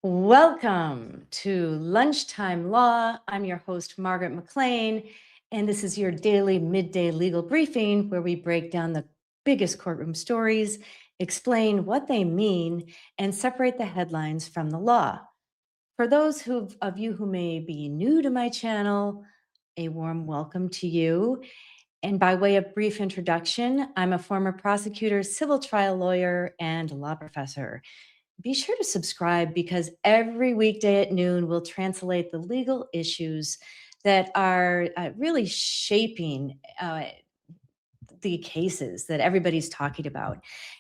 Welcome to Lunchtime Law. I'm your host, Margaret McLean, and this is your daily midday legal briefing where we break down the biggest courtroom stories, explain what they mean, and separate the headlines from the law. For those of you who may be new to my channel, a warm welcome to you. And by way of brief introduction, I'm a former prosecutor, civil trial lawyer, and law professor. Be sure to subscribe because every weekday at noon we'll translate the legal issues that are really shaping the cases that everybody's talking about.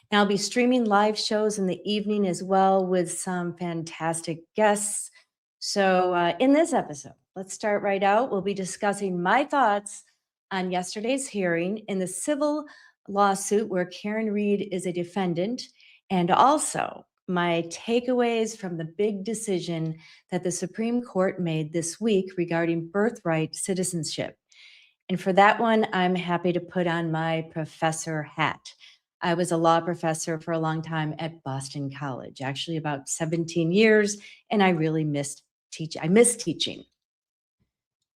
And I'll be streaming live shows in the evening as well with some fantastic guests. So in this episode, let's start right out. We'll be discussing my thoughts on yesterday's hearing in the civil lawsuit where Karen Reed is a defendant, and also my takeaways from the big decision that the Supreme Court made this week regarding birthright citizenship. And for that one, I'm happy to put on my professor hat. I was a law professor for a long time at Boston College, actually about 17 years, and I really missed teaching.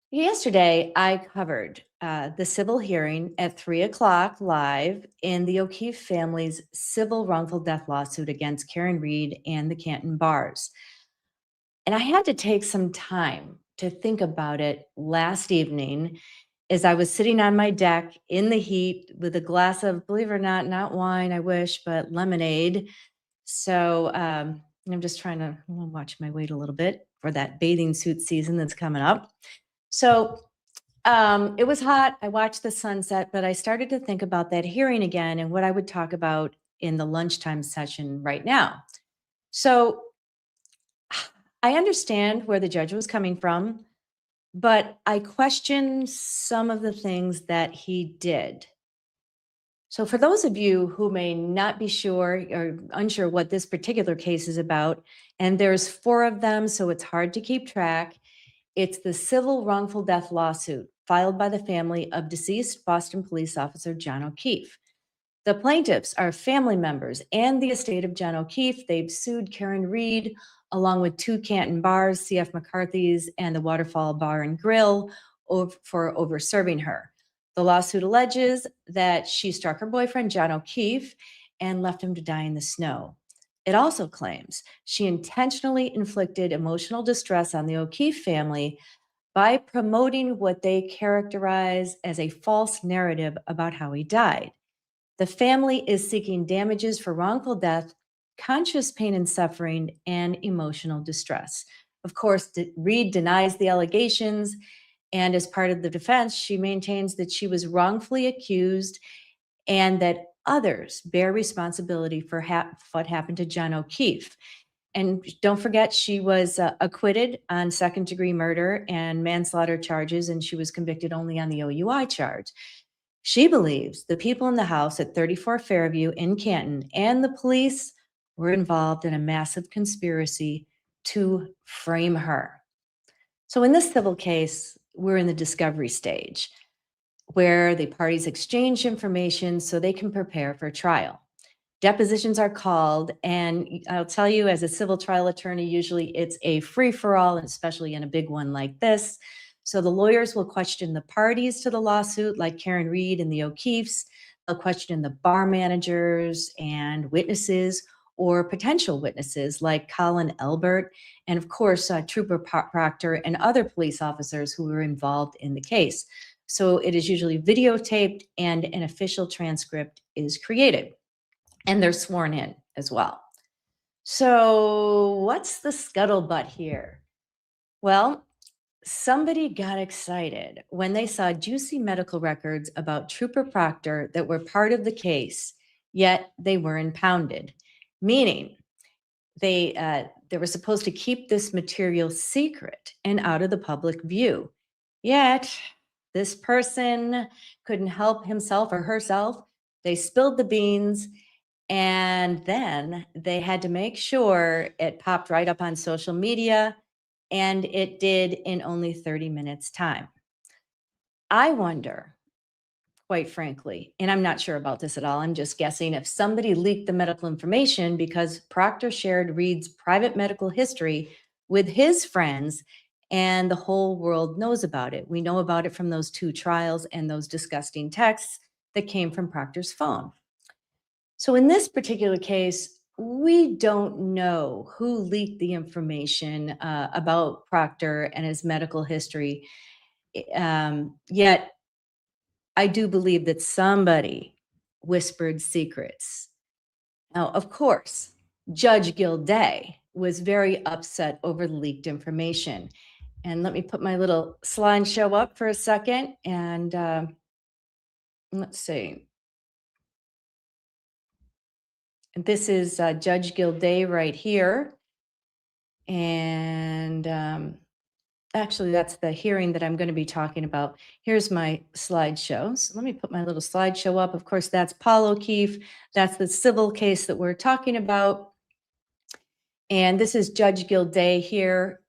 Yesterday, I covered the civil hearing at 3 o'clock live in the O'Keefe family's civil wrongful death lawsuit against Karen Reed and the Canton Bars. And I had to take some time to think about it last evening as I was sitting on my deck in the heat with a glass of, believe it or not wine, I wish, but lemonade. So I'm just trying to watch my weight a little bit for that bathing suit season that's coming up. So it was hot. I watched the sunset, but I started to think about that hearing again and what I would talk about in the lunchtime session right now. So I understand where the judge was coming from, but I question some of the things that he did. So for those of you who may not be sure or unsure what this particular case is about, and there's 4 of them, so it's hard to keep track, it's the civil wrongful death lawsuit filed by the family of deceased Boston police officer John O'Keefe. The plaintiffs are family members and the estate of John O'Keefe. They've sued Karen Reed along with 2 Canton bars, C.F. McCarthy's and the Waterfall Bar and Grill, for over-serving her. The lawsuit alleges that she struck her boyfriend, John O'Keefe, and left him to die in the snow. It also claims she intentionally inflicted emotional distress on the O'Keefe family by promoting what they characterize as a false narrative about how he died. The family is seeking damages for wrongful death, conscious pain and suffering, and emotional distress. Of course, Reed denies the allegations, and as part of the defense, she maintains that she was wrongfully accused and that others bear responsibility for what happened to John O'Keefe. And don't forget, she was acquitted on second-degree murder and manslaughter charges, and she was convicted only on the OUI charge. She believes the people in the house at 34 Fairview in Canton and the police were involved in a massive conspiracy to frame her. So in this civil case, we're in the discovery stage where the parties exchange information so they can prepare for trial. Depositions are called, and I'll tell you, as a civil trial attorney, usually it's a free-for-all, and especially in a big one like this. So the lawyers will question the parties to the lawsuit, like Karen Reed and the O'Keefes. They'll question the bar managers and witnesses or potential witnesses like Colin Elbert, and of course, Trooper Proctor and other police officers who were involved in the case. So it is usually videotaped and an official transcript is created. And they're sworn in as well. So what's the scuttlebutt here? Well, somebody got excited when they saw juicy medical records about Trooper Proctor that were part of the case, yet they were impounded, meaning they were supposed to keep this material secret and out of the public view. Yet this person couldn't help himself or herself. They spilled the beans, and then they had to make sure it popped right up on social media, and it did in only 30 minutes time. I wonder, quite frankly. And I'm not sure about this at all. I'm just guessing if somebody leaked the medical information because Proctor shared Reed's private medical history with his friends and the whole world knows about it. We know about it from those 2 trials and those disgusting texts that came from Proctor's phone. So in this particular case, we don't know who leaked the information about Proctor and his medical history. Yet I do believe that somebody whispered secrets. Now, of course, Judge Gildea was very upset over the leaked information. And let me put my little slideshow up for a second. And let's see. And this is Judge Gildea right here. And actually, that's the hearing that I'm going to be talking about. Here's my slideshow. So let me put my little slideshow up. Of course, that's Paul O'Keefe. That's the civil case that we're talking about. And this is Judge Gildea here.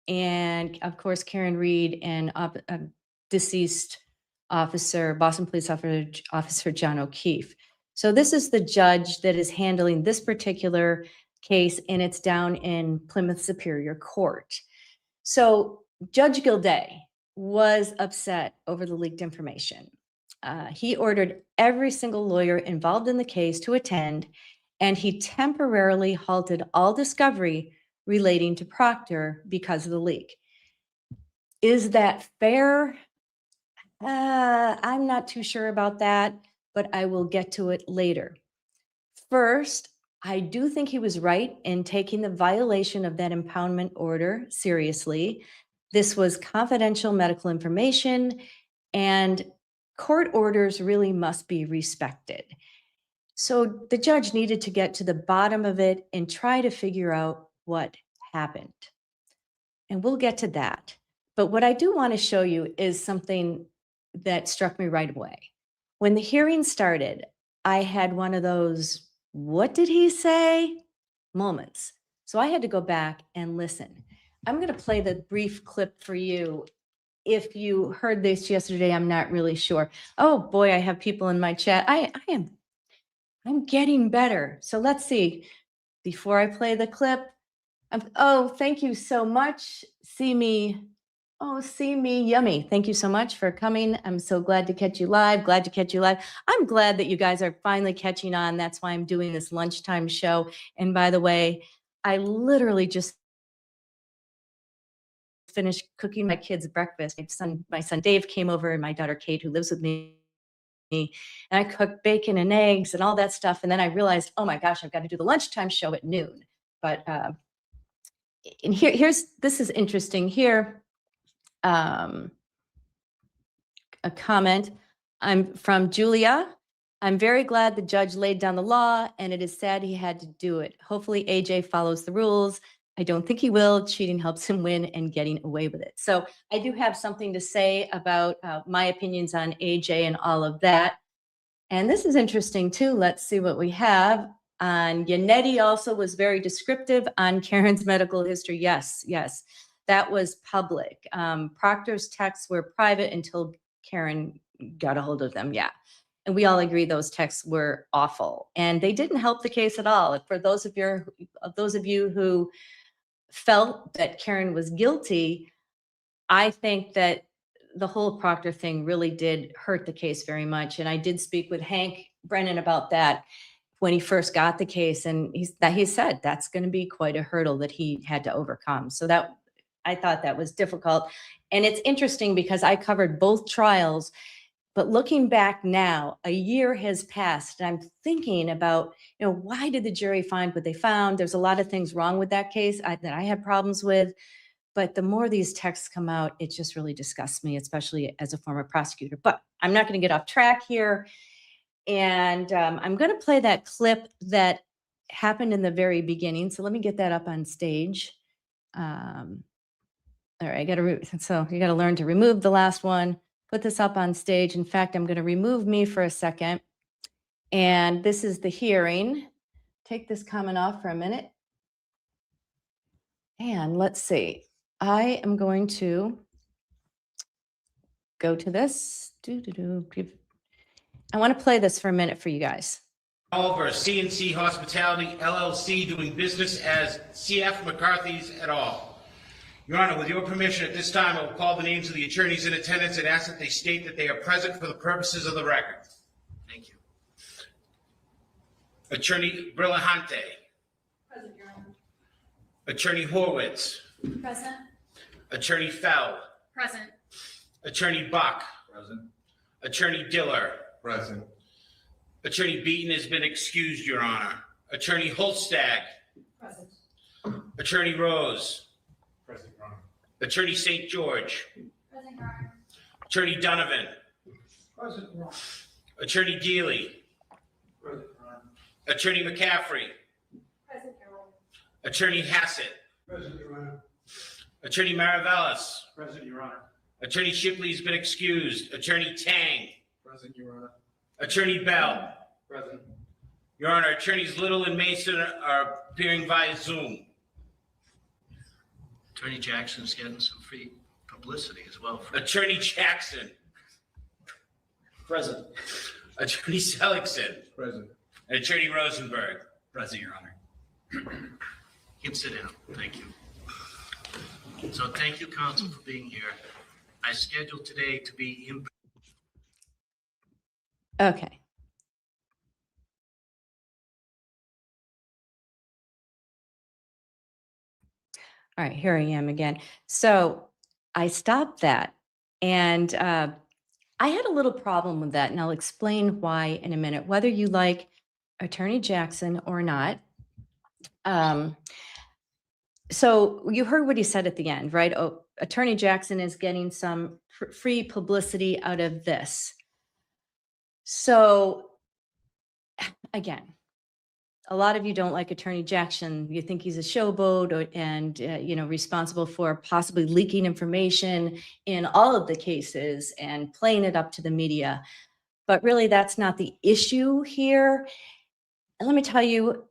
And of course, Karen Reed and deceased officer, Boston Police Officer John O'Keefe. So this is the judge that is handling this particular case, and it's down in Plymouth Superior Court. So Judge Gildea was upset over the leaked information. He ordered every single lawyer involved in the case to attend, and he temporarily halted all discovery relating to Proctor because of the leak. Is that fair? I'm not too sure about that, but I will get to it later. First, I do think he was right in taking the violation of that impoundment order seriously. This was confidential medical information, and court orders really must be respected. So the judge needed to get to the bottom of it and try to figure out what happened. And we'll get to that. But what I do want to show you is something that struck me right away. When the hearing started, I had one of those, what did he say? Moments. So I had to go back and listen. I'm going to play the brief clip for you. If you heard this yesterday, I'm not really sure. Oh boy, I have people in my chat. I'm getting better. So let's see. Before I play the clip, oh, thank you so much. See me yummy. Thank you so much for coming. I'm so glad to catch you live. Glad to catch you live. I'm glad that you guys are finally catching on. That's why I'm doing this lunchtime show. And by the way, I literally just finished cooking my kids breakfast. My son Dave came over, and my daughter Kate, who lives with me, and I cooked bacon and eggs and all that stuff. And then I realized, oh my gosh, I've got to do the lunchtime show at noon. But and this is interesting here. A comment. I'm from Julia. I'm very glad the judge laid down the law, and it is sad he had to do it. Hopefully AJ follows the rules. I don't think he will. Cheating helps him win and getting away with it. So I do have something to say about my opinions on AJ and all of that. And this is interesting too. Let's see what we have. Yannetti also was very descriptive on Karen's medical history. Yes, that was public. Proctor's texts were private until Karen got a hold of them. Yeah. And we all agree those texts were awful, and they didn't help the case at all. For those of you who felt that Karen was guilty, I think that the whole Proctor thing really did hurt the case very much. And I did speak with Hank Brennan about that when he first got the case, and he said that's going to be quite a hurdle that he had to overcome. So that I thought that was difficult. And it's interesting because I covered both trials, but looking back now, a year has passed, and I'm thinking about, why did the jury find what they found? There's a lot of things wrong with that case that I had problems with. But the more these texts come out, it just really disgusts me, especially as a former prosecutor. But I'm not going to get off track here. And I'm going to play that clip that happened in the very beginning. So let me get that up on stage. All right, so you got to learn to remove the last one, put this up on stage. In fact, I'm going to remove me for a second. And this is the hearing. Take this comment off for a minute. And let's see. I am going to go to this. I want to play this for a minute for you guys. Over CNC Hospitality LLC doing business as CF McCarthy's et al. Your Honor, with your permission, at this time, I will call the names of the attorneys in attendance and ask that they state that they are present for the purposes of the record. Thank you. Attorney Brillahante. Present, Your Honor. Attorney Horwitz. Present. Attorney Fell. Present. Attorney Buck. Present. Attorney Diller. Present. Attorney Beaton has been excused, Your Honor. Attorney Holstag. Present. Attorney Rose. Present, Your Honor. Attorney St. George. Present, Your Honor. Attorney Donovan. Present, Your Honor. Attorney Deely. Present, Your Honor. Attorney McCaffrey. Present, Your Honor. Attorney Hassett. Present, Your Honor. Attorney Maravellis. Present, Your Honor. Attorney Shipley has been excused. Attorney Tang. Present, Your Honor. Attorney Bell. Present. Your Honor, Attorneys Little and Mason are appearing via Zoom. Attorney Jackson's getting some free publicity as well. Attorney Jackson. Present. Attorney Seligson. Present. And Attorney Rosenberg. Present, Your Honor. You can sit down. Thank you. So thank you, counsel, for being here. I scheduled today to be in. Okay. All right, here I am again. So I stopped that, and I had a little problem with that, and I'll explain why in a minute, whether you like Attorney Jackson or not. So you heard what he said at the end, right? Oh, Attorney Jackson is getting some free publicity out of this. So again, a lot of you don't like Attorney Jackson. You think he's a showboat and responsible for possibly leaking information in all of the cases and playing it up to the media. But really, that's not the issue here. And let me tell you,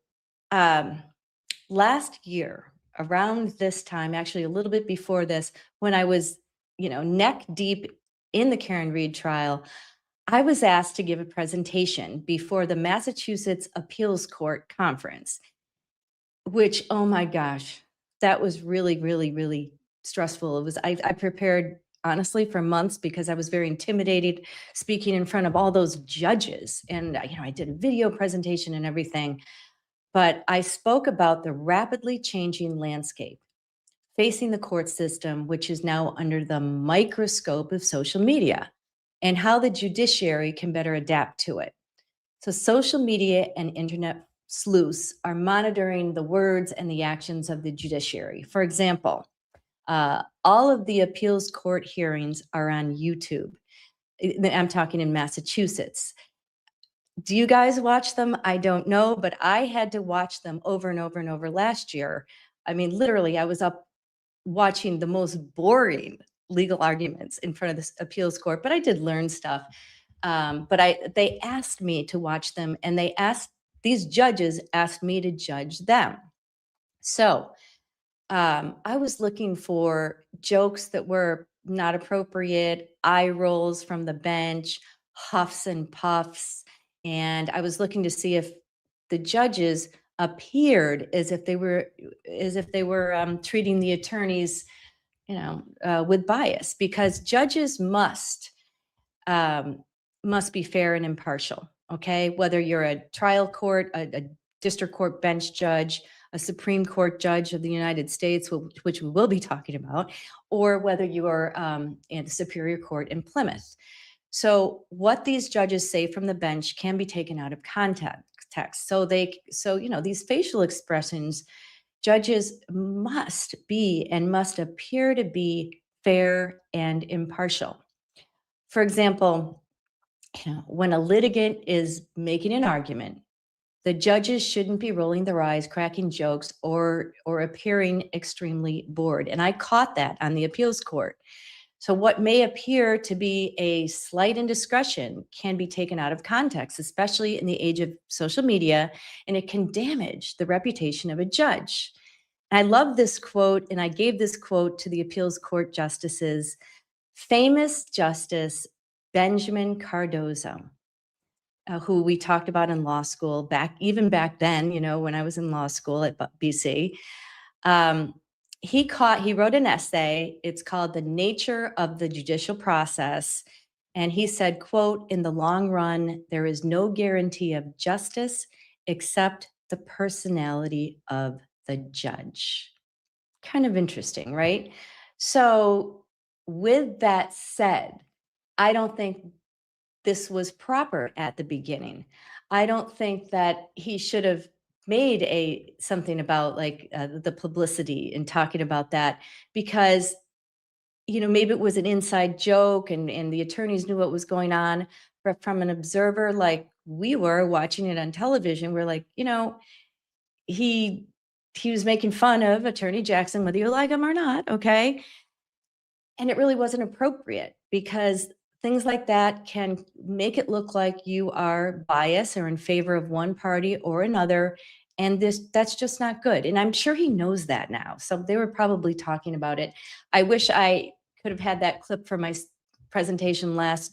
last year, around this time, actually a little bit before this, when I was, neck deep in the Karen Read trial, I was asked to give a presentation before the Massachusetts Appeals Court Conference, which, oh my gosh, that was really, really, really stressful. I prepared honestly for months because I was very intimidated speaking in front of all those judges. And, I did a video presentation and everything, but I spoke about the rapidly changing landscape facing the court system, which is now under the microscope of social media, and how the judiciary can better adapt to it. So social media and internet sleuths are monitoring the words and the actions of the judiciary. For example, all of the appeals court hearings are on YouTube. I'm talking in Massachusetts. Do you guys watch them? I don't know, but I had to watch them over and over and over last year. I mean, literally, I was up watching the most boring legal arguments in front of this appeals court, but I did learn stuff. But they asked me to watch them, and these judges asked me to judge them. So I was looking for jokes that were not appropriate, eye rolls from the bench, huffs and puffs, and I was looking to see if the judges appeared as if they were treating the attorneys with bias, because judges must be fair and impartial, okay? Whether you're a trial court, a district court bench judge, a Supreme Court judge of the United States, which we will be talking about, or whether you are in the Superior Court in Plymouth. So what these judges say from the bench can be taken out of context. So these facial expressions, judges must be and must appear to be fair and impartial. For example, when a litigant is making an argument, the judges shouldn't be rolling their eyes, cracking jokes, or appearing extremely bored. And I caught that on the appeals court. So what may appear to be a slight indiscretion can be taken out of context, especially in the age of social media, and it can damage the reputation of a judge. I love this quote, and I gave this quote to the appeals court justices. Famous Justice Benjamin Cardozo who we talked about in law school even back then, you know, when I was in law school at BC. He wrote an essay. It's called The Nature of the Judicial Process. And he said, quote, "In the long run, there is no guarantee of justice except the personality of the judge." Kind of interesting, right? So with that said, I don't think this was proper at the beginning. I don't think that he should have made something about like the publicity and talking about that, because you know, maybe it was an inside joke and the attorneys knew what was going on. But from an observer, like we were watching it on television, we're like, you know, he was making fun of Attorney Jackson, whether you like him or not, okay? And it really wasn't appropriate, because things like that can make it look like you are biased or in favor of one party or another. And that's just not good. And I'm sure he knows that now. So they were probably talking about it. I wish I could have had that clip for my presentation last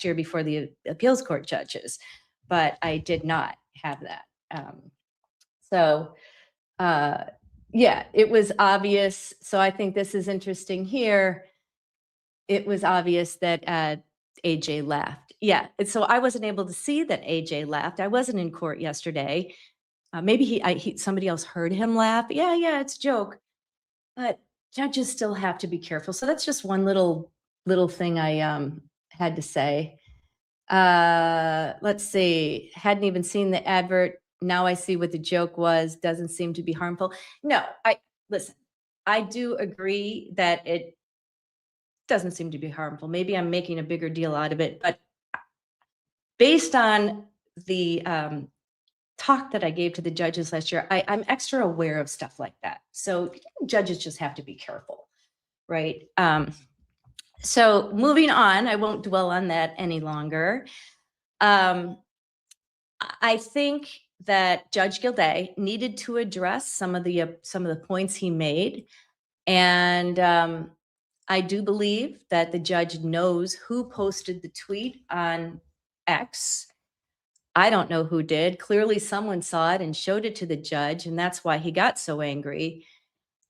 year before the appeals court judges, but I did not have that. Yeah, it was obvious. So I think this is interesting here. It was obvious that AJ left. Yeah, and so I wasn't able to see that AJ left. I wasn't in court yesterday. Maybe somebody else heard him laugh. Yeah, it's a joke. But judges still have to be careful. So that's just one little thing I had to say. Let's see. Hadn't even seen the advert. Now I see what the joke was. Doesn't seem to be harmful. No, listen. I do agree that it doesn't seem to be harmful. Maybe I'm making a bigger deal out of it, but based on the talk that I gave to the judges last year, I'm extra aware of stuff like that. So judges just have to be careful, right? So moving on, I won't dwell on that any longer. I think that Judge Gildea needed to address some of the points he made, and I do believe that the judge knows who posted the tweet on X. I don't know who did. Clearly someone saw it and showed it to the judge, and that's why he got so angry.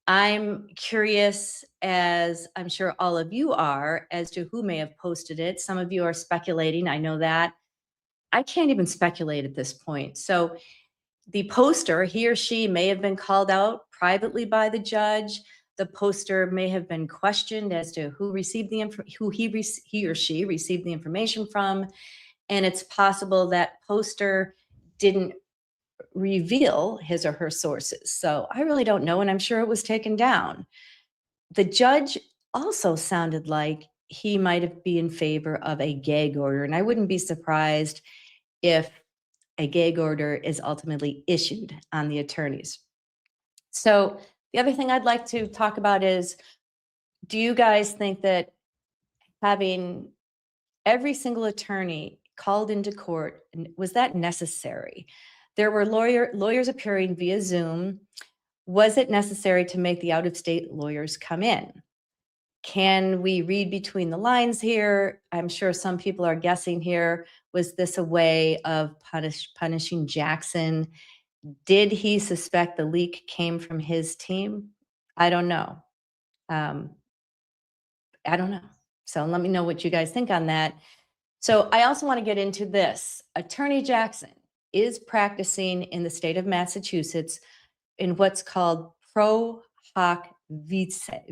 I'm curious, as I'm sure all of you are, as to who may have posted it. Some of you are speculating, I know that. I can't even speculate at this point. So the poster, he or she may have been called out privately by the judge. The poster may have been questioned as to who received he or she received the information from. And it's possible that poster didn't reveal his or her sources. So I really don't know, and I'm sure it was taken down. The judge also sounded like he might be in favor of a gag order, and I wouldn't be surprised if a gag order is ultimately issued on the attorneys. So the other thing I'd like to talk about is, do you guys think that having every single attorney called into court, was that necessary? There were lawyers appearing via Zoom. Was it necessary to make the out-of-state lawyers come in? Can we read between the lines here? I'm sure some people are guessing here. Was this a way of punishing Jackson? Did he suspect the leak came from his team? I don't know. I don't know. So let me know what you guys think on that. So I also want to get into this. Attorney Jackson is practicing in the state of Massachusetts in what's called pro hoc vice, God,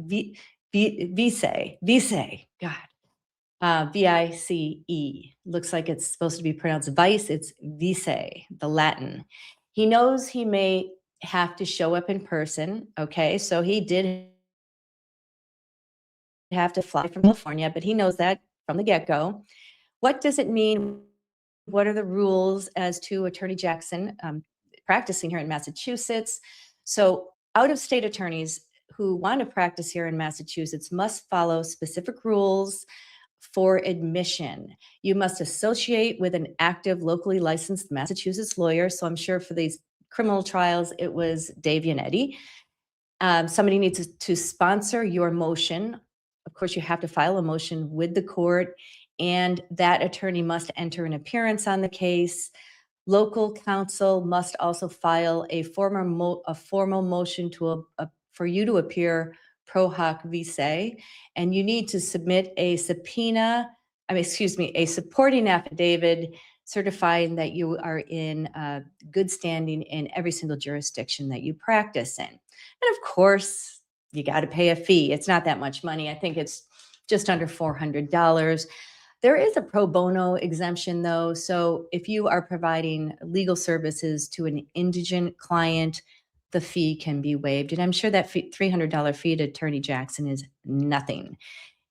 V-I-C-E. Looks like it's supposed to be pronounced vice. It's vice, the Latin. He knows he may have to show up in person. Okay, so he did have to fly from California, but he knows that from the get-go. What does it mean? What are the rules as to Attorney Jackson practicing here in Massachusetts? So out-of-state attorneys who want to practice here in Massachusetts must follow specific rules for admission. You must associate with an active, locally licensed Massachusetts lawyer. So I'm sure for these criminal trials, it was Dave Yannetti. Somebody needs to sponsor your motion. Of course, you have to file a motion with the court, and that attorney must enter an appearance on the case. Local counsel must also file a formal motion for you to appear pro hoc vice, and you need to submit a a supporting affidavit certifying that you are in good standing in every single jurisdiction that you practice in. And of course, you got to pay a fee. It's not that much money. I think it's just under $400. There is a pro bono exemption though. So if you are providing legal services to an indigent client, the fee can be waived. And I'm sure that $300 fee to Attorney Jackson is nothing.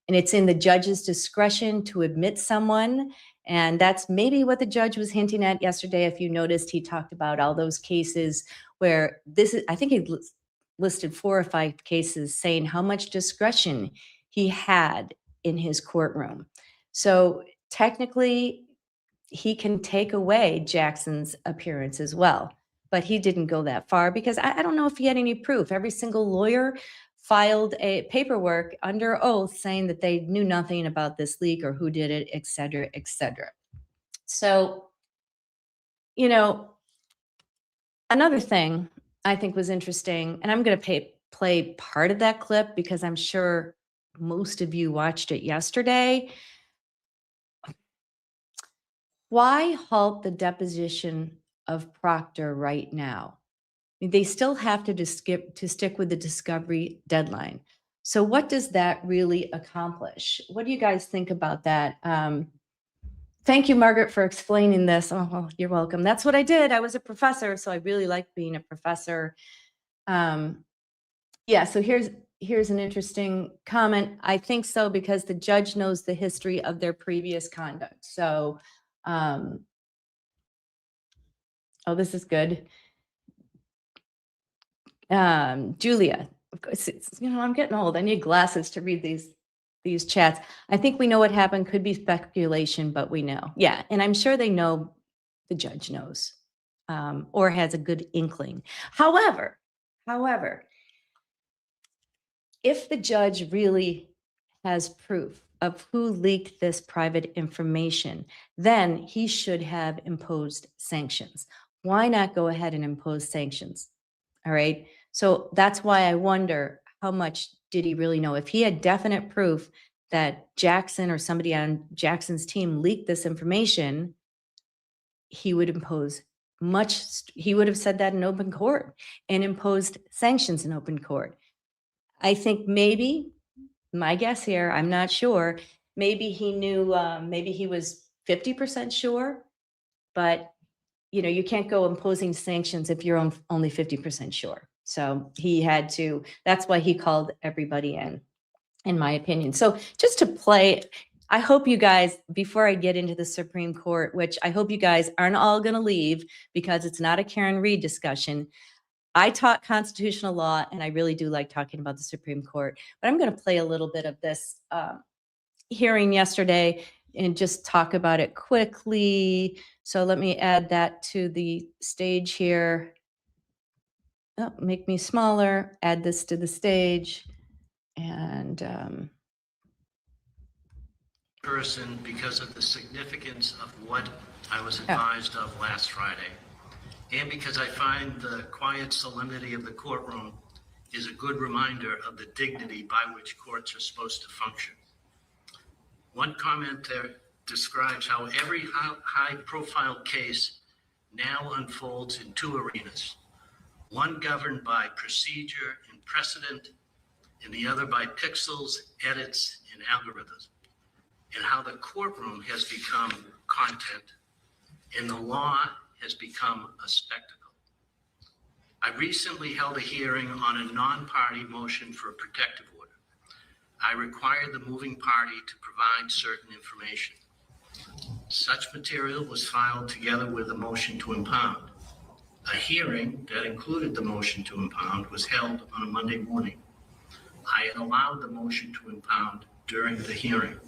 And it's in the judge's discretion to admit someone. And that's maybe what the judge was hinting at yesterday. If you noticed, he talked about all those cases where I think he listed 4 or 5 cases saying how much discretion he had in his courtroom. So technically, he can take away Jackson's appearance as well. But he didn't go that far because I don't know if he had any proof. Every single lawyer filed a paperwork under oath saying that they knew nothing about this leak or who did it, et cetera, et cetera. So, you know, another thing I think was interesting, and I'm going to play part of that clip because I'm sure most of you watched it yesterday. Why halt the deposition of Proctor right now? They still have to stick with the discovery deadline. So what does that really accomplish? What do you guys think about that? Thank you, Margaret, for explaining this. Oh, well, you're welcome. That's what I did. I was a professor, so I really like being a professor. Yeah, so here's an interesting comment. I think so because the judge knows the history of their previous conduct. So, oh, this is good. Julia, of course, I'm getting old. I need glasses to read these chats. I think we know what happened. Could be speculation, but we know. Yeah, and I'm sure they know, the judge knows, or has a good inkling. However, if the judge really has proof of who leaked this private information, then he should have imposed sanctions. Why not go ahead and impose sanctions? All right. So that's why I wonder, how much did he really know? If he had definite proof that Jackson or somebody on Jackson's team leaked this information, he would impose he would have said that in open court and imposed sanctions in open court. I think maybe, my guess here, I'm not sure, maybe he knew, maybe he was 50% sure, but you can't go imposing sanctions if you're only 50% sure. So he had to, that's why he called everybody in my opinion. So just to play, I hope you guys, before I get into the Supreme Court, which I hope you guys aren't all going to leave because it's not a Karen Reed discussion. I taught constitutional law and I really do like talking about the Supreme Court, but I'm going to play a little bit of this hearing yesterday and just talk about it quickly. So let me add that to the stage here. Oh, make me smaller, add this to the stage. And person because of the significance of what I was advised of last Friday, and because I find the quiet solemnity of the courtroom is a good reminder of the dignity by which courts are supposed to function. One comment there describes how every high-profile case now unfolds in 2 arenas, one governed by procedure and precedent, and the other by pixels, edits, and algorithms, and how the courtroom has become content and the law has become a spectacle. I recently held a hearing on a non-party motion for a protective order. I required the moving party to provide certain information. Such material was filed together with a motion to impound. A hearing that included the motion to impound was held on a Monday morning. I had allowed the motion to impound during the hearing.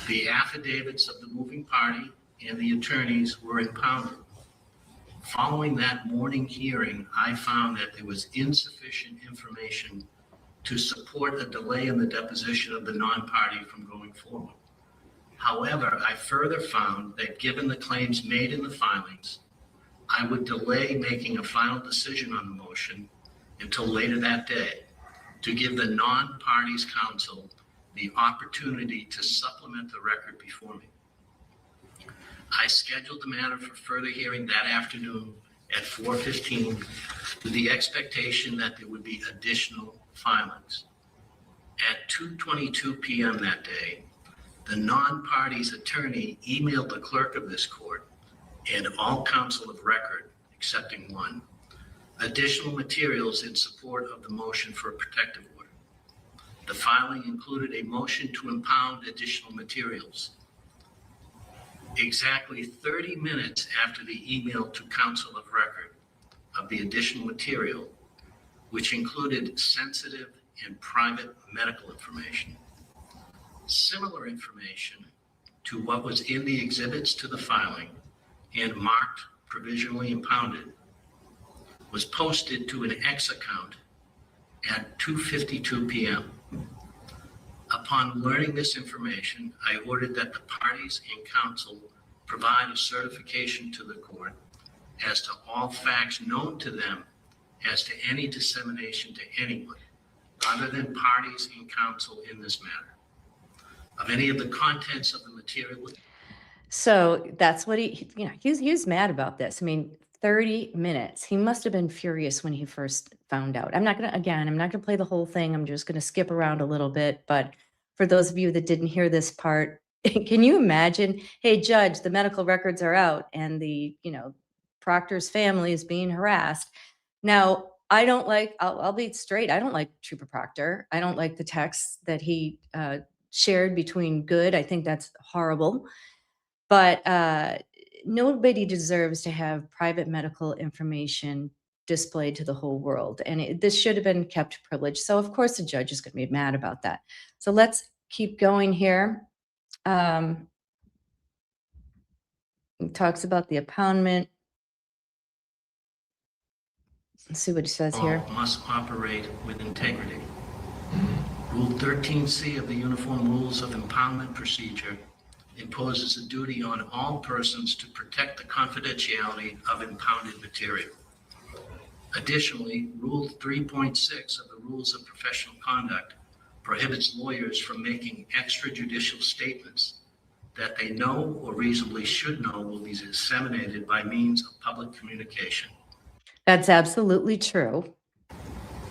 The affidavits of the moving party and the attorneys were impounded. Following that morning hearing, I found that there was insufficient information to support a delay in the deposition of the non-party from going forward. However, I further found that given the claims made in the filings, I would delay making a final decision on the motion until later that day to give the non-parties counsel the opportunity to supplement the record before me. I scheduled the matter for further hearing that afternoon at 4:15 with the expectation that there would be additional filings. At 2:22 p.m. that day, the non-party's attorney emailed the clerk of this court and all counsel of record, excepting one, additional materials in support of the motion for a protective order. The filing included a motion to impound additional materials. Exactly 30 minutes after the email to counsel of record of the additional material, which included sensitive and private medical information. Similar information to what was in the exhibits to the filing and marked provisionally impounded was posted to an X account at 2:52 p.m. Upon learning this information, I ordered that the parties and counsel provide a certification to the court as to all facts known to them as to any dissemination to anyone other than parties and counsel in this matter of any of the contents of the material. So that's what he was mad about this. I mean, 30 minutes. He must have been furious when he first found out. I'm not going to play the whole thing. I'm just going to skip around a little bit. But for those of you that didn't hear this part, can you imagine, hey, judge, the medical records are out and the, Proctor's family is being harassed. Now, I'll be straight. I don't like Trooper Proctor. I don't like the texts that he shared between Good. I think that's horrible. But nobody deserves to have private medical information displayed to the whole world. And this should have been kept privileged. So, of course, the judge is going to be mad about that. So let's keep going here. He talks about the impoundment. Let's see what he says here. All must operate with integrity. Rule 13C of the Uniform Rules of Impoundment Procedure imposes a duty on all persons to protect the confidentiality of impounded material. Additionally, Rule 3.6 of the Rules of Professional Conduct prohibits lawyers from making extrajudicial statements that they know or reasonably should know will be disseminated by means of public communication. That's absolutely true.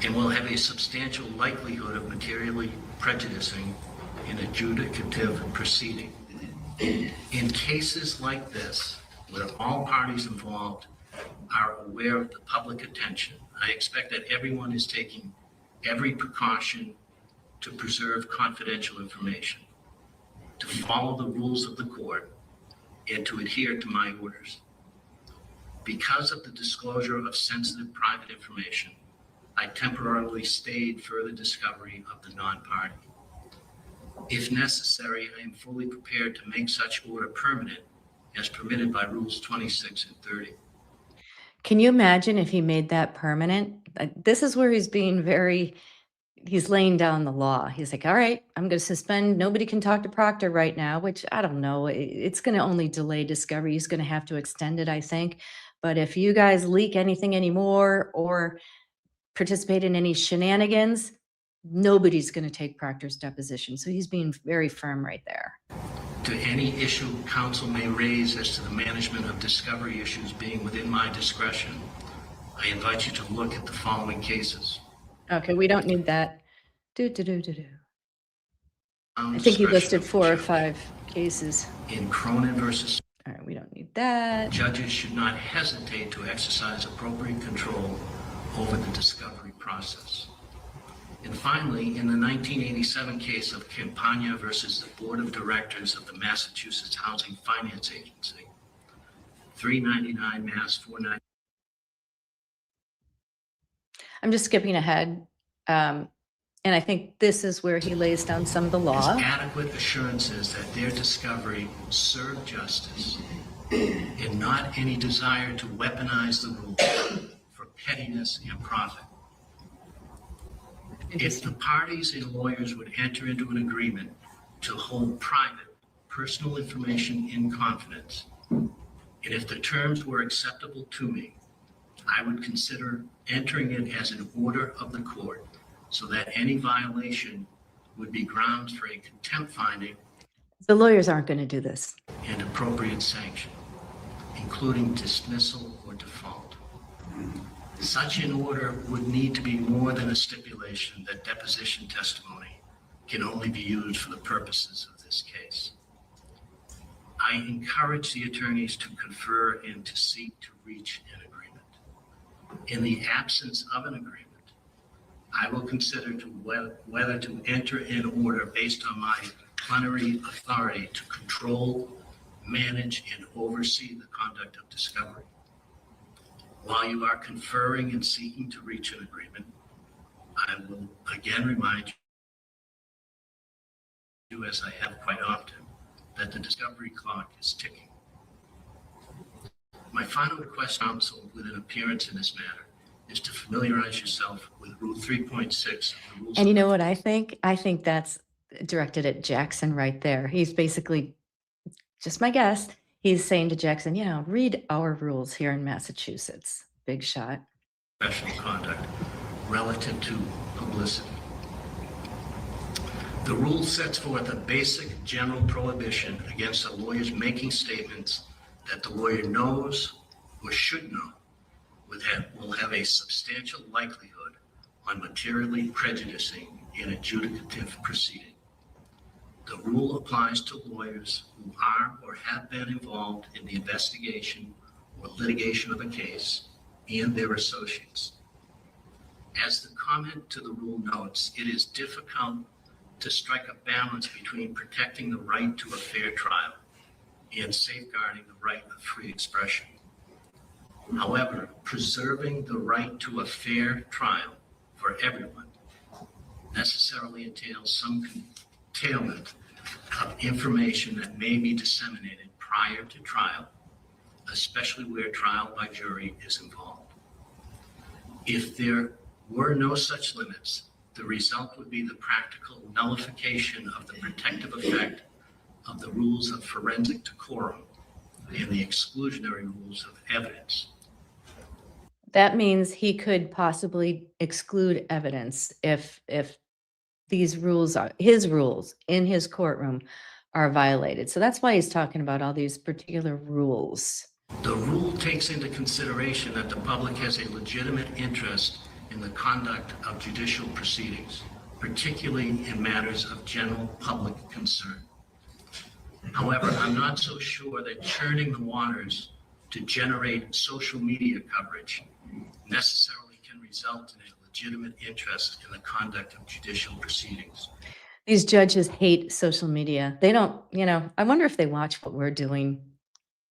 And will have a substantial likelihood of materially prejudicing an adjudicative proceeding. In cases like this, where all parties involved are aware of the public attention, I expect that everyone is taking every precaution to preserve confidential information, to follow the rules of the court, and to adhere to my orders. Because of the disclosure of sensitive private information, I temporarily stayed further discovery of the non-party. If necessary, I am fully prepared to make such order permanent as permitted by Rules 26 and 30. Can you imagine if he made that permanent? This is where he's laying down the law. He's like, all right, I'm going to suspend. Nobody can talk to Proctor right now, which I don't know. It's going to only delay discovery. He's going to have to extend it, I think. But if you guys leak anything anymore or participate in any shenanigans, nobody's going to take Proctor's deposition. So he's being very firm right there. To any issue counsel may raise as to the management of discovery issues being within my discretion, I invite you to look at the following cases. Okay, we don't need that. I think he listed 4 or 5 cases. In Cronin versus, All right, we don't need that. judges should not hesitate to exercise appropriate control over the discovery process. And finally, in the 1987 case of Campagna versus the Board of Directors of the Massachusetts Housing Finance Agency, 399 Mass 490. I'm just skipping ahead. And I think this is where he lays down some of the law. Adequate assurances that their discovery served justice and not any desire to weaponize the rule for pettiness and profit. If the parties and lawyers would enter into an agreement to hold private, personal information in confidence, and if the terms were acceptable to me, I would consider entering it as an order of the court so that any violation would be grounds for a contempt finding The lawyers aren't going to do this. and appropriate sanction, including dismissal or default. Such an order would need to be more than a stipulation that deposition testimony can only be used for the purposes of this case. I encourage the attorneys to confer and to seek to reach an agreement. In the absence of an agreement, I will consider whether to enter an order based on my plenary authority to control, manage, and oversee the conduct of discovery. While you are conferring and seeking to reach an agreement, I will again remind you, as I have quite often, that the discovery clock is ticking. My final request, counsel, with an appearance in this matter, is to familiarize yourself with Rule 3.6 of the Rules. And you know what I think? I think that's directed at Jackson right there. He's basically, just my guess, he's saying to Jackson, read our rules here in Massachusetts. Big shot. Professional conduct relative to publicity. The rule sets forth a basic general prohibition against a lawyer's making statements that the lawyer knows or should know will have a substantial likelihood on materially prejudicing an adjudicative proceeding. The rule applies to lawyers who are or have been involved in the investigation or litigation of a case and their associates. As the comment to the rule notes, it is difficult to strike a balance between protecting the right to a fair trial and safeguarding the right of free expression. However, preserving the right to a fair trial for everyone necessarily entails some curtailment of information that may be disseminated prior to trial, especially where trial by jury is involved. If there were no such limits, the result would be the practical nullification of the protective effect of the rules of forensic decorum and the exclusionary rules of evidence. That means he could possibly exclude evidence if these rules are his rules in his courtroom are violated. So that's why he's talking about all these particular rules. The rule takes into consideration that the public has a legitimate interest in the conduct of judicial proceedings, particularly in matters of general public concern. However, I'm not so sure that churning the waters to generate social media coverage necessarily can result in a legitimate interest in the conduct of judicial proceedings. These judges hate social media. They don't, I wonder if they watch what we're doing.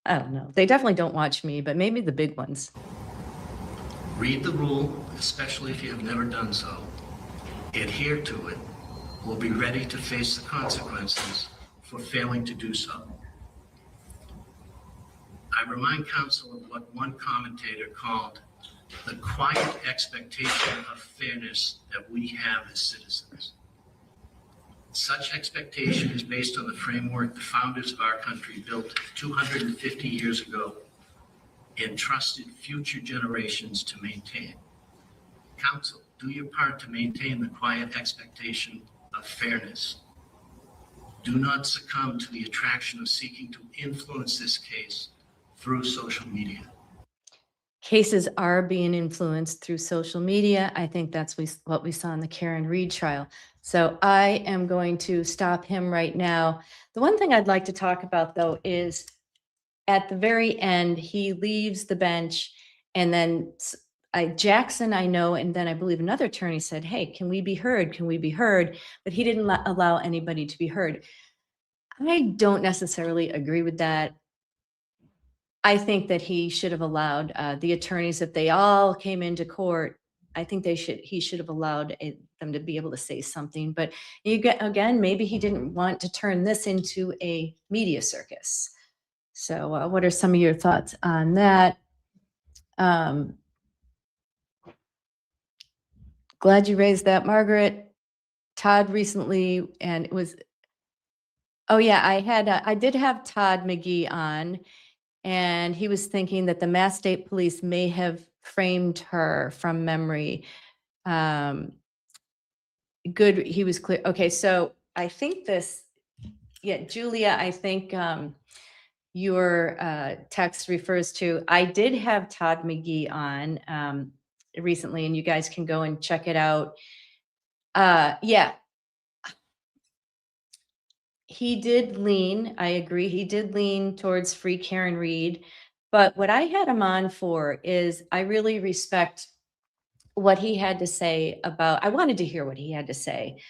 I don't know. They definitely don't watch me, but maybe the big ones. Read the rule, especially if you have never done so. Adhere to it, or be ready to face the consequences for failing to do so. I remind counsel of what one commentator called the quiet expectation of fairness that we have as citizens. Such expectation is based on the framework the founders of our country built 250 years ago and trusted future generations to maintain. Counsel, do your part to maintain the quiet expectation of fairness. Do not succumb to the attraction of seeking to influence this case through social media. Cases are being influenced through social media. I think that's what we saw in the Karen Reed trial. So I am going to stop him right now. The one thing I'd like to talk about, though, is at the very end, he leaves the bench, and then Jackson, I know, and then I believe another attorney said, hey, can we be heard? Can we be heard? But he didn't allow anybody to be heard. I don't necessarily agree with that. I think that he should have allowed the attorneys, if they all came into court, I think he should have allowed them to be able to say something. But again, maybe he didn't want to turn this into a media circus. So what are some of your thoughts on that? Glad you raised that, Margaret. Todd recently, and it was Oh, yeah, I did have Todd McGee on, and he was thinking that the Mass State Police may have framed her from memory. Good, he was clear. Okay, so I think yeah, Julia, I think your text refers to, I did have Todd McGee on recently, and you guys can go and check it out. Yeah, he did lean, I agree, he did lean towards free Karen Reed. But what I had him on for is I really respect what he had to say about, I wanted to hear what he had to say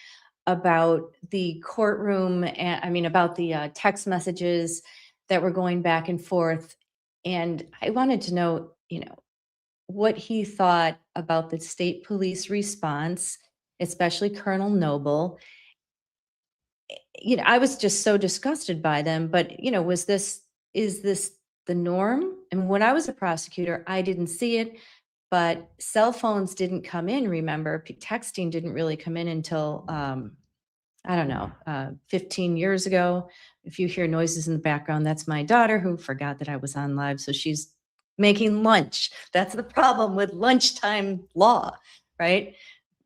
about the courtroom, and I mean, about the text messages that were going back and forth. And I wanted to know, what he thought about the state police response, especially Colonel Noble. I was just so disgusted by them, but is this the norm? And when I was a prosecutor, I didn't see it, but cell phones didn't come in, remember? Texting didn't really come in until, I don't know, 15 years ago. If you hear noises in the background, that's my daughter who forgot that I was on live. So she's making lunch. That's the problem with lunchtime law, right?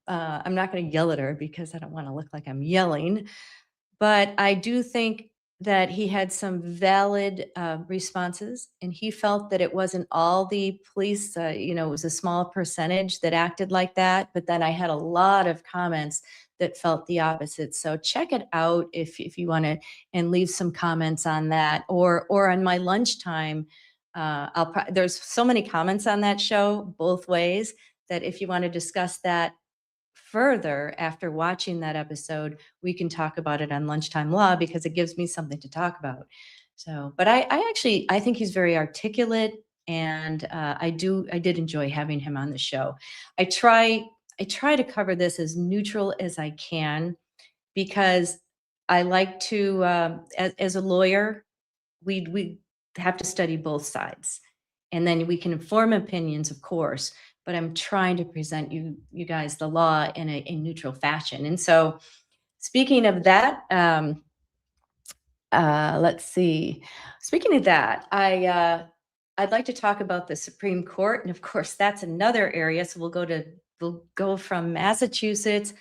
I'm not going to yell at her because I don't want to look like I'm yelling. But I do think that he had some valid responses, and he felt that it wasn't all the police, it was a small percentage that acted like that. But then I had a lot of comments that felt the opposite. So check it out if you want to, and leave some comments on that, or on my lunchtime. There's so many comments on that show both ways, that if you want to discuss that further after watching that episode, we can talk about it on Lunchtime Law, because it gives me something to talk about. So, but I think he's very articulate, and I did enjoy having him on the show. I try to cover this as neutral as I can, because I like to, as a lawyer, we have to study both sides, and then we can form opinions, of course, but I'm trying to present you guys the law in a neutral fashion. And so, speaking of that, let's see. Speaking of that, I'd like to talk about the Supreme Court, and of course, that's another area. So we'll go from Massachusetts,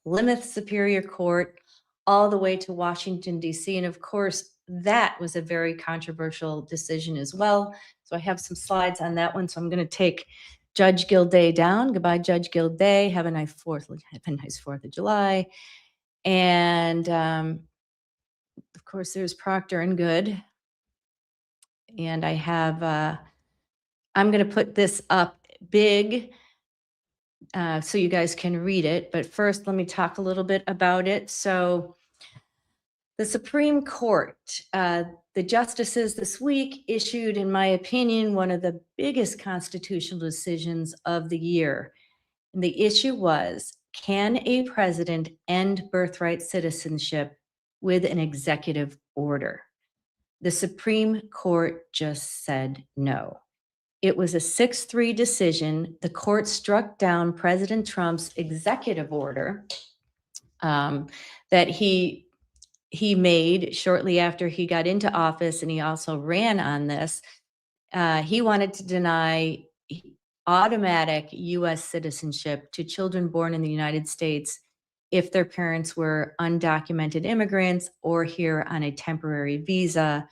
Plymouth Superior Court, all the way to Washington, D.C. And of course, that was a very controversial decision as well. So I have some slides on that one. So I'm going to take Judge Gildea down. Goodbye, Judge Gildea. Have a nice 4th of July. And of course, there's Proctor and Good. And I have, I'm going to put this up big so you guys can read it. But first, let me talk a little bit about it. So the Supreme Court, the justices this week issued, in my opinion, one of the biggest constitutional decisions of the year. And the issue was, can a president end birthright citizenship with an executive order? The Supreme Court just said no. It was a 6-3 decision. The court struck down President Trump's executive order that he made shortly after he got into office, and he also ran on this. He wanted to deny automatic U.S. citizenship to children born in the United States if their parents were undocumented immigrants or here on a temporary visa.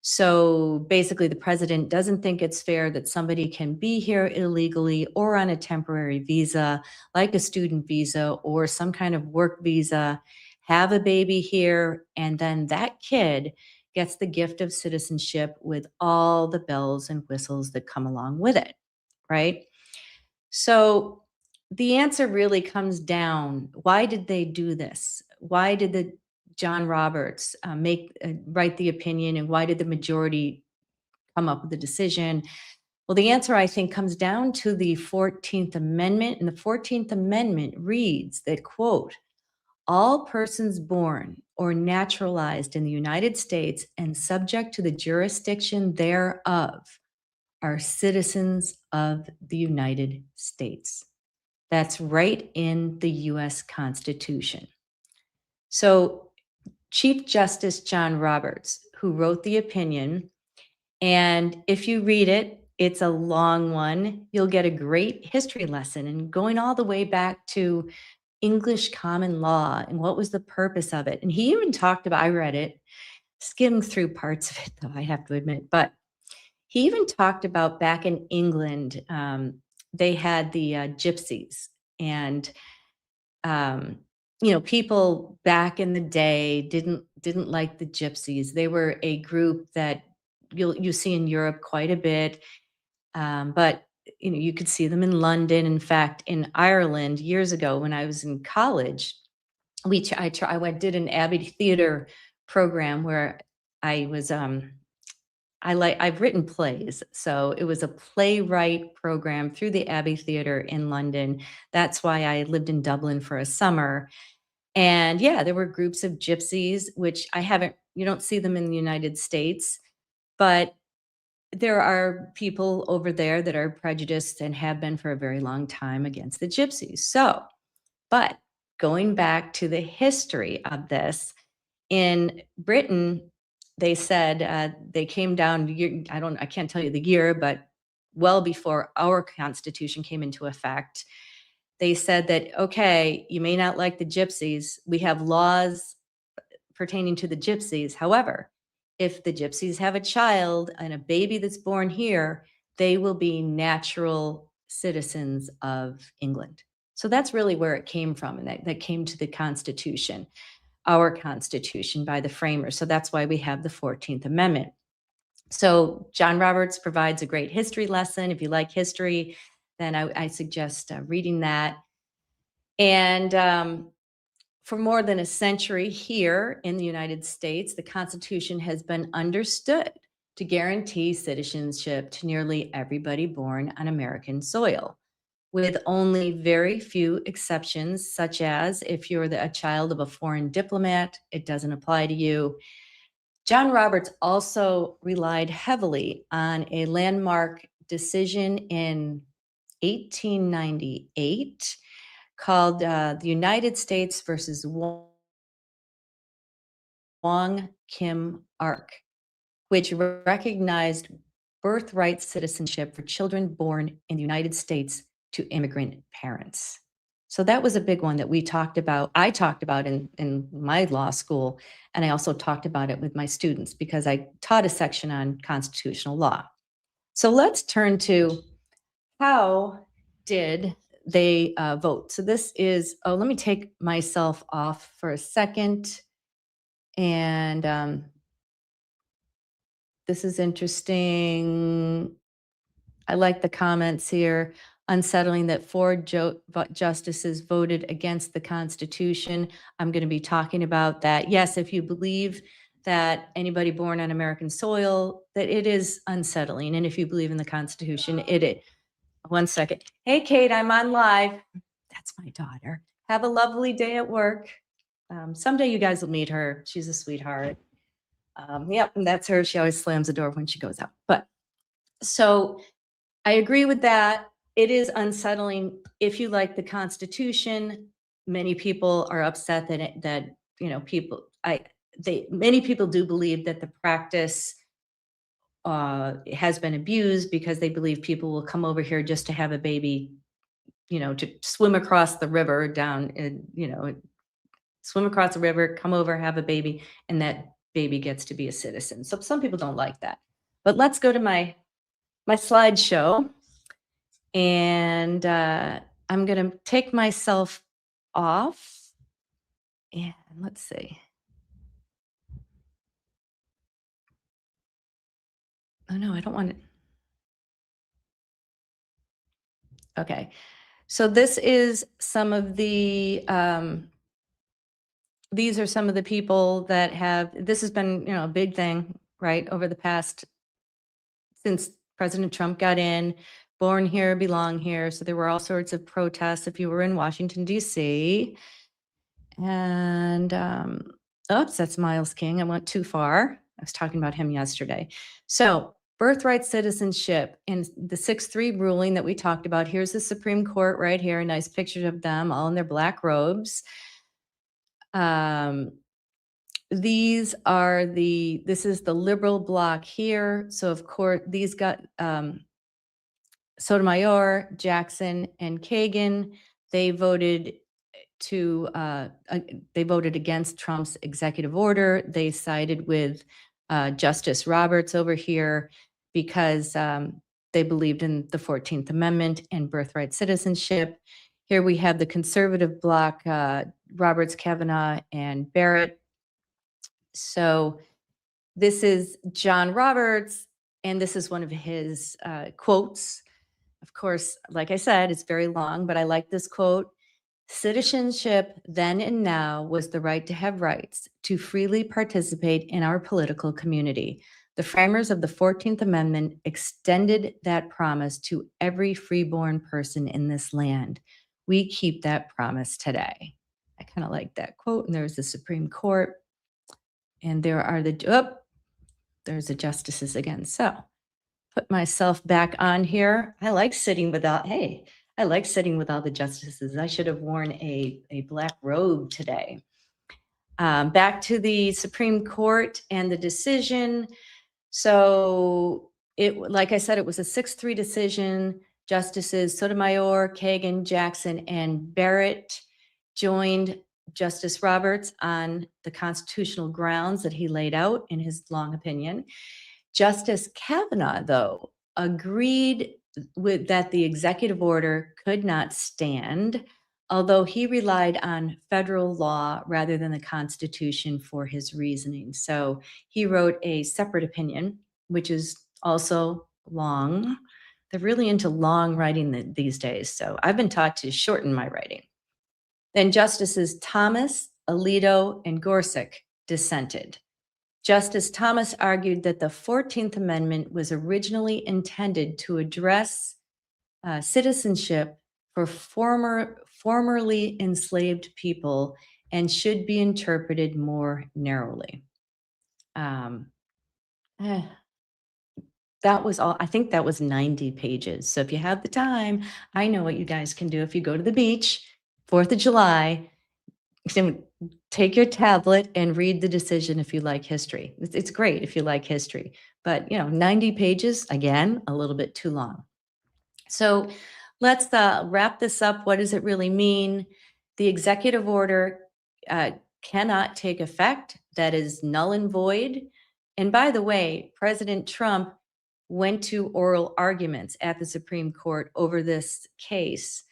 So basically, the president doesn't think it's fair that somebody can be here illegally or on a temporary visa, like a student visa or some kind of work visa, have a baby here, and then that kid gets the gift of citizenship with all the bells and whistles that come along with it, right? So the answer really comes down, why did they do this? Why did the John Roberts write the opinion, and why did the majority come up with the decision? Well, the answer, I think, comes down to the 14th Amendment, and the 14th Amendment reads that, quote, all persons born or naturalized in the United States and subject to the jurisdiction thereof are citizens of the United States. That's right in the U.S. Constitution. So Chief Justice John Roberts, who wrote the opinion. And if you read it, it's a long one. You'll get a great history lesson and going all the way back to English common law and what was the purpose of it. And he even talked about, I read it, skimmed through parts of it, though, I have to admit, but he even talked about back in England, they had the gypsies, and people back in the day didn't like the gypsies. They were a group that you see in Europe quite a bit, but you could see them in London. In fact, in Ireland years ago when I was in college, I did an Abbey Theater program where I was I've written plays, so it was a playwright program through the Abbey Theater in London. That's why I lived in Dublin for a summer. And yeah, there were groups of gypsies, which you don't see them in the United States, but there are people over there that are prejudiced and have been for a very long time against the gypsies. So, but going back to the history of this, in Britain, they said they came down, I can't tell you the year, but well before our Constitution came into effect. They said that, okay, you may not like the gypsies. We have laws pertaining to the gypsies. However, if the gypsies have a child and a baby that's born here, they will be natural citizens of England. So that's really where it came from, and that came to the Constitution, our Constitution, by the framers. So that's why we have the 14th Amendment. So John Roberts provides a great history lesson. If you like history, then I suggest reading that. And for more than a century here in the United States, the Constitution has been understood to guarantee citizenship to nearly everybody born on American soil, with only very few exceptions, such as if you're a child of a foreign diplomat, it doesn't apply to you. John Roberts also relied heavily on a landmark decision in 1898 called the United States versus Wong Kim Ark, which recognized birthright citizenship for children born in the United States to immigrant parents. So that was a big one that we talked about. I talked about in my law school, and I also talked about it with my students because I taught a section on constitutional law. So let's turn to how did they vote. So this is, let me take myself off for a second. And this is interesting. I like the comments here. Unsettling that 4 justices voted against the Constitution. I'm going to be talking about that. Yes, if you believe that anybody born on American soil, that it is unsettling. And if you believe in the Constitution, it is. One second. Hey, Kate, I'm on live. That's my daughter. Have a lovely day at work. Someday you guys will meet her. She's a sweetheart. Yep, and that's her. She always slams the door when she goes out. But so I agree with that. It is unsettling. If you like the Constitution, many people are upset that many people do believe that the practice has been abused because they believe people will come over here just to have a baby, to swim across the river swim across the river, come over, have a baby, and that baby gets to be a citizen. So some people don't like that. But let's go to my slideshow. And I'm going to take myself off. And let's see. Oh, no, I don't want it. Okay. So this is some of the, these are some of the people that this has been, a big thing, right, over the past, since President Trump got in. Born here, belong here. So there were all sorts of protests if you were in Washington, D.C. And, oops, that's Miles King. I went too far. I was talking about him yesterday. So birthright citizenship in the 6-3 ruling that we talked about. Here's the Supreme Court right here. Nice pictures of them all in their black robes. this is the liberal bloc here. So of course, these got Sotomayor, Jackson, and Kagan. They voted they voted against Trump's executive order. They sided with Justice Roberts over here because they believed in the 14th Amendment and birthright citizenship. Here we have the conservative bloc, Roberts, Kavanaugh, and Barrett. So this is John Roberts, and this is one of his quotes. Of course, like I said, it's very long, but I like this quote. Citizenship then and now was the right to have rights, to freely participate in our political community. The framers of the 14th Amendment extended that promise to every freeborn person in this land. We keep that promise today. I kind of like that quote. And there's the Supreme Court. And there are there's the justices again. So put myself back on here. I like sitting with all the justices. I should have worn a black robe today. Back to the Supreme Court and the decision. So like I said, it was a 6-3 decision. Justices Sotomayor, Kagan, Jackson, and Barrett joined Justice Roberts on the constitutional grounds that he laid out in his long opinion. Justice Kavanaugh, though, agreed with that the executive order could not stand, although he relied on federal law rather than the Constitution for his reasoning. So he wrote a separate opinion, which is also long. They're really into long writing these days, so I've been taught to shorten my writing. Then Justices Thomas, Alito, and Gorsuch dissented. Justice Thomas argued that the 14th Amendment was originally intended to address citizenship for formerly enslaved people and should be interpreted more narrowly. That was all. I think that was 90 pages. So if you have the time, I know what you guys can do. If you go to the beach, 4th of July, take your tablet and read the decision if you like history. It's great if you like history, but 90 pages, again, a little bit too long. So let's wrap this up. What does it really mean? The executive order cannot take effect. That is null and void. And by the way, President Trump went to oral arguments at the Supreme Court over this case.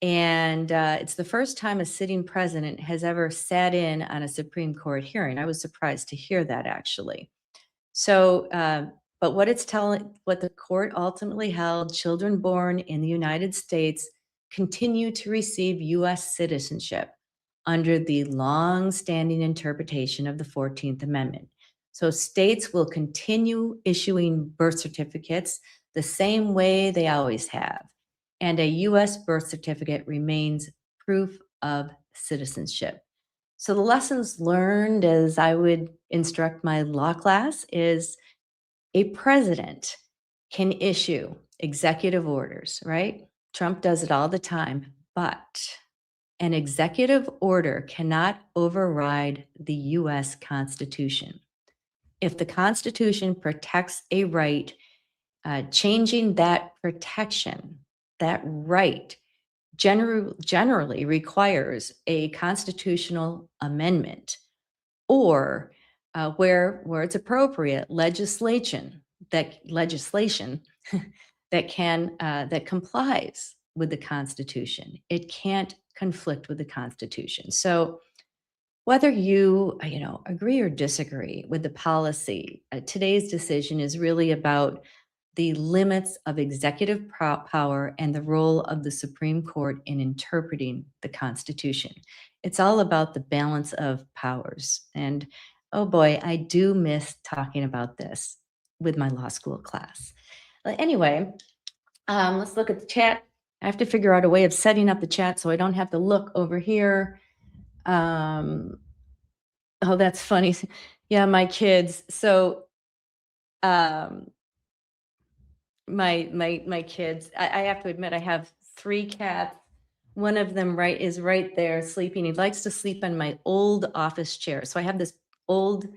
And it's the first time a sitting president has ever sat in on a Supreme Court hearing. I was surprised to hear that, actually. So, but what the court ultimately held, children born in the United States continue to receive U.S. citizenship under the long-standing interpretation of the 14th Amendment. So states will continue issuing birth certificates the same way they always have. And a U.S. birth certificate remains proof of citizenship. So the lessons learned, as I would instruct my law class, is a president can issue executive orders, right? Trump does it all the time, but an executive order cannot override the U.S. Constitution. If the Constitution protects a right, changing that protection, that right, generally requires a constitutional amendment, or where it's appropriate, legislation that complies with the Constitution. It can't conflict with the Constitution. So whether you agree or disagree with the policy, today's decision is really about the limits of executive power and the role of the Supreme Court in interpreting the Constitution. It's all about the balance of powers. And oh boy, I do miss talking about this with my law school class. But anyway, let's look at the chat. I have to figure out a way of setting up the chat so I don't have to look over here. Oh, that's funny. Yeah, my kids. So my kids, I have to admit, I have 3 cats. One of them is right there sleeping. He likes to sleep on my old office chair. So I have this old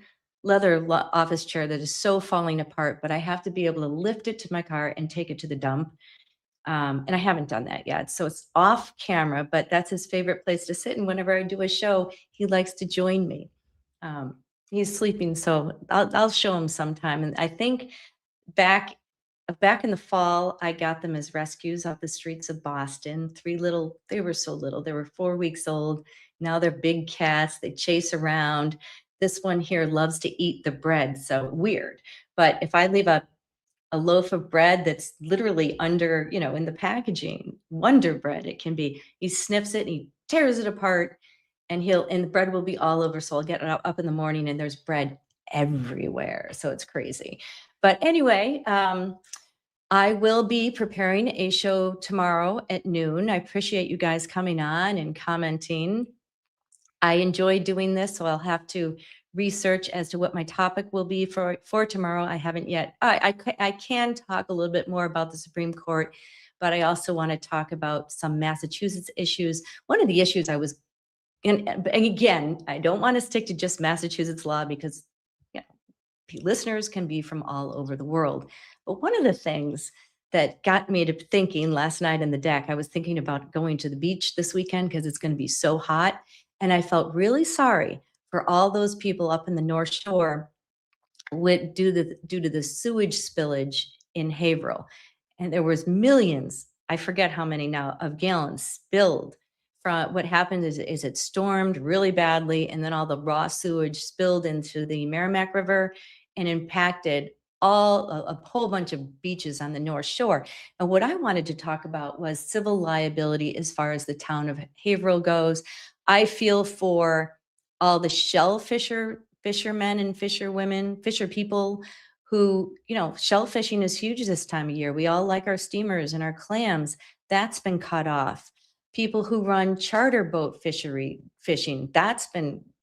leather office chair that is so falling apart, but I have to be able to lift it to my car and take it to the dump. And I haven't done that yet. So it's off camera, but that's his favorite place to sit. And whenever I do a show, he likes to join me. He's sleeping, so I'll show him sometime. And I think back in the fall, I got them as rescues off the streets of Boston. They were so little. They were 4 weeks old. Now they're big cats. They chase around. This one here loves to eat the bread. So weird. But if I leave a loaf of bread that's literally under, in the packaging, Wonder Bread, it can be, he sniffs it, and he tears it apart, and the bread will be all over. So I'll get it up in the morning and there's bread everywhere. So it's crazy. But anyway, I will be preparing a show tomorrow at noon. I appreciate you guys coming on and commenting. I enjoy doing this, so I'll have to research as to what my topic will be for tomorrow. I haven't yet. I can talk a little bit more about the Supreme Court, but I also want to talk about some Massachusetts issues. One of the issues and again, I don't want to stick to just Massachusetts law because listeners can be from all over the world. But one of the things that got me to thinking last night in the deck, I was thinking about going to the beach this weekend because it's going to be so hot. And I felt really sorry for all those people up in the North Shore due to the sewage spillage in Haverhill. And there was millions, I forget how many now, of gallons spilled. From what happened is it stormed really badly, and then all the raw sewage spilled into the Merrimack River and impacted a whole bunch of beaches on the North Shore. And what I wanted to talk about was civil liability as far as the town of Haverhill goes. I feel for all the shell fishermen and fisher people who, shell fishing is huge this time of year. We all like our steamers and our clams. That's been cut off. People who run charter boat fishing, a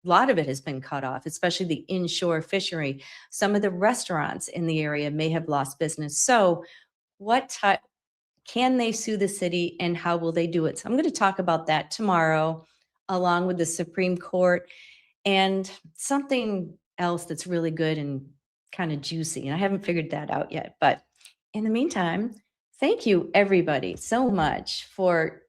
lot of it has been cut off, especially the inshore fishery. Some of the restaurants in the area may have lost business. So can they sue the city, and how will they do it? So I'm going to talk about that tomorrow, along with the Supreme Court and something else that's really good and kind of juicy. And I haven't figured that out yet. But in the meantime, thank you everybody so much for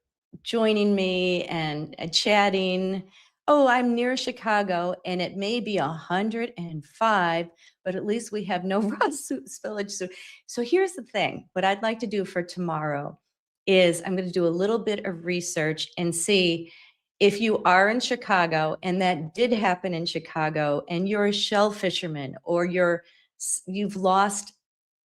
joining me and chatting. Oh, I'm near Chicago and it may be 105, but at least we have no raw spillage. So here's the thing. What I'd like to do for tomorrow is I'm going to do a little bit of research and see if you are in Chicago and that did happen in Chicago and you're a shell fisherman, or you've lost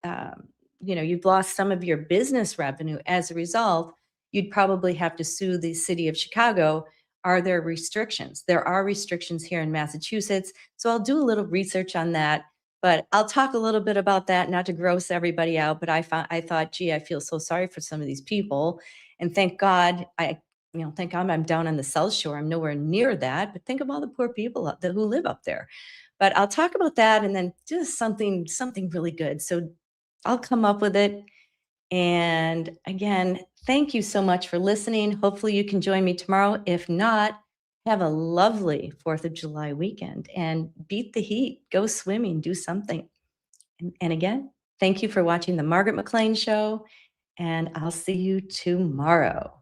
some of your business revenue as a result, you'd probably have to sue the city of Chicago. Are there restrictions? There are restrictions here in Massachusetts. So I'll do a little research on that, but I'll talk a little bit about that, not to gross everybody out, but I thought, gee, I feel so sorry for some of these people. And thank God, thank God I'm down on the South Shore. I'm nowhere near that, but think of all the poor people up there who live up there. But I'll talk about that, and then just something really good. So I'll come up with it. And again, thank you so much for listening. Hopefully you can join me tomorrow. If not, have a lovely 4th of July weekend and beat the heat. Go swimming, do something. And again, thank you for watching the Margaret McLean Show, and I'll see you tomorrow.